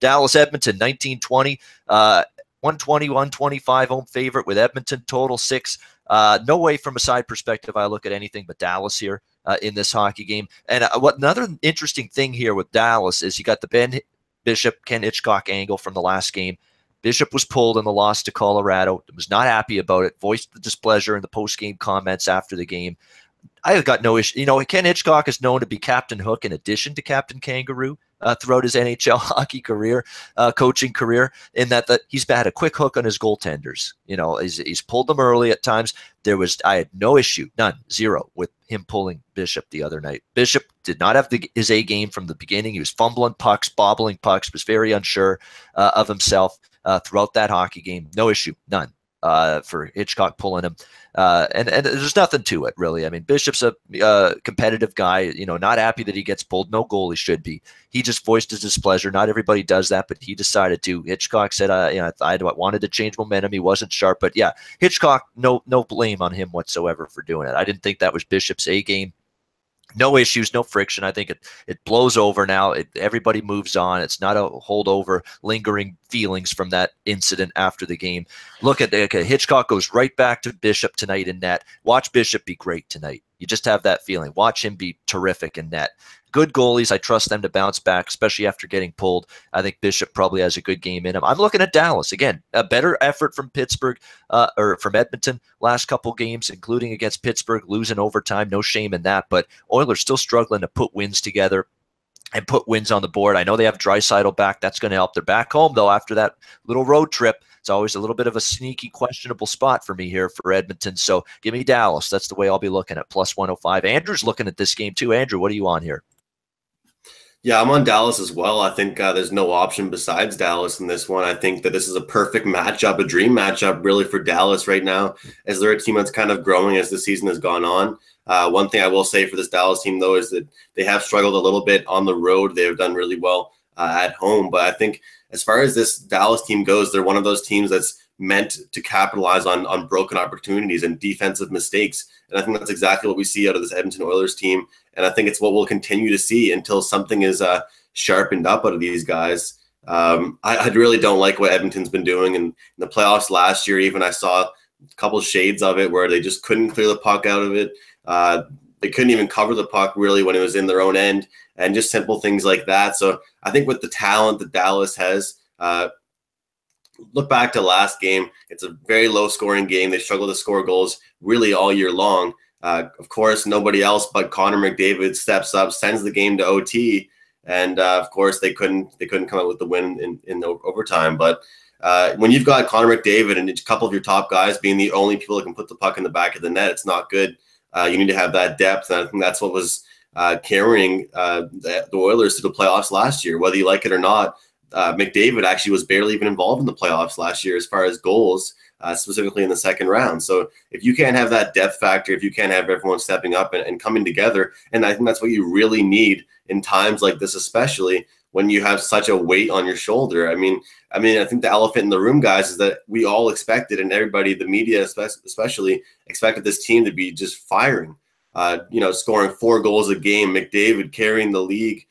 Dallas Edmonton 19-20, 120-125 home favorite with Edmonton total 6. No way from a side perspective I look at anything but Dallas here in this hockey game. And what another interesting thing here with Dallas is you got the Ben Bishop, Ken Hitchcock angle from the last game. Bishop was pulled in the loss to Colorado, was not happy about it, voiced the displeasure in the post-game comments after the game. I have got no issue. Ken Hitchcock is known to be Captain Hook in addition to Captain Kangaroo throughout his NHL hockey career, coaching career, in that he's had a quick hook on his goaltenders. He's pulled them early at times. I had no issue, none, zero, with him pulling Bishop the other night. Bishop did not have his A game from the beginning. He was fumbling pucks, bobbling pucks, was very unsure of himself throughout that hockey game. No issue, none. For Hitchcock pulling him. And there's nothing to it, really. I mean, Bishop's a competitive guy, not happy that he gets pulled. No goalie should be. He just voiced his displeasure. Not everybody does that, but he decided to. Hitchcock said, I wanted to change momentum. He wasn't sharp. But, yeah, Hitchcock, no blame on him whatsoever for doing it. I didn't think that was Bishop's A game. No issues, no friction. I think it blows over now. Everybody moves on. It's not a holdover, lingering feelings from that incident after the game. Look at Hitchcock goes right back to Bishop tonight in net. Watch Bishop be great tonight. You just have that feeling. Watch him be terrific in net. Good goalies. I trust them to bounce back, especially after getting pulled. I think Bishop probably has a good game in him. I'm looking at Dallas. Again, a better effort from Pittsburgh or from Edmonton last couple games, including against Pittsburgh, losing overtime. No shame in that. But Oilers still struggling to put wins together and put wins on the board. I know they have Draisaitl back. That's going to help. They're back home, though, after that little road trip. It's always a little bit of a sneaky, questionable spot for me here for Edmonton. So give me Dallas. That's the way I'll be looking at plus 105. Andrew's looking at this game, too. Andrew, what are you on here? Yeah, I'm on Dallas as well. I think there's no option besides Dallas in this one. I think that this is a perfect matchup, a dream matchup really for Dallas right now, as they're a team that's kind of growing as the season has gone on. One thing I will say for this Dallas team, though, is that they have struggled a little bit on the road. They have done really well at home. But I think as far as this Dallas team goes, they're one of those teams that's meant to capitalize on broken opportunities and defensive mistakes. And I think that's exactly what we see out of this Edmonton Oilers team. And I think it's what we'll continue to see until something is sharpened up out of these guys. I really don't like what Edmonton's been doing in the playoffs last year. Even I saw a couple shades of it where they just couldn't clear the puck out of it. They couldn't even cover the puck really when it was in their own end, and just simple things like that. So I think with the talent that Dallas has, look back to last game. It's a very low scoring game. They struggle to score goals really all year long. Of course, nobody else but Connor McDavid steps up, sends the game to OT, and of course they couldn't come out with the win in overtime. But when you've got Connor McDavid and a couple of your top guys being the only people that can put the puck in the back of the net, it's not good. You need to have that depth, and I think that's what was carrying the Oilers to the playoffs last year. Whether you like it or not, McDavid actually was barely even involved in the playoffs last year as far as goals, specifically in the second round. So if you can't have that depth factor, if you can't have everyone stepping up and coming together, and I think that's what you really need in times like this, especially when you have such a weight on your shoulder. I mean, I think the elephant in the room, guys, is that we all expected, and everybody, the media especially, expected this team to be just firing, scoring 4 goals a game, McDavid carrying the league,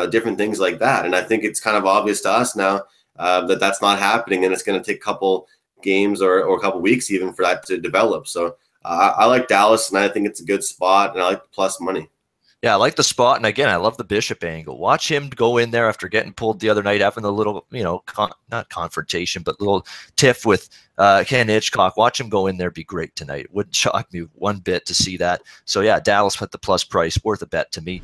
different things like that. And I think it's kind of obvious to us now that that's not happening, and it's going to take a couple games or a couple weeks even for that to develop. So I like Dallas, and I think it's a good spot, and I like the plus money. Yeah, I like the spot. And again, I love the Bishop angle. Watch him go in there after getting pulled the other night, having a little, not confrontation, but little tiff with Ken Hitchcock. Watch him go in there, be great tonight. It wouldn't shock me one bit to see that. So yeah, Dallas with the plus price, worth a bet to me.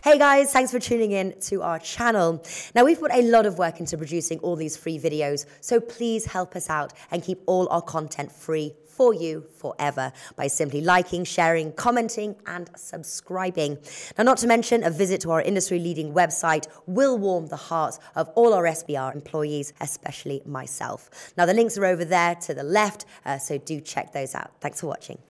Hey guys, thanks for tuning in to our channel. Now, we've put a lot of work into producing all these free videos, so please help us out and keep all our content free for you forever by simply liking, sharing, commenting, and subscribing. Now, not to mention, a visit to our industry-leading website will warm the hearts of all our SBR employees, especially myself. Now, the links are over there to the left, so do check those out. Thanks for watching.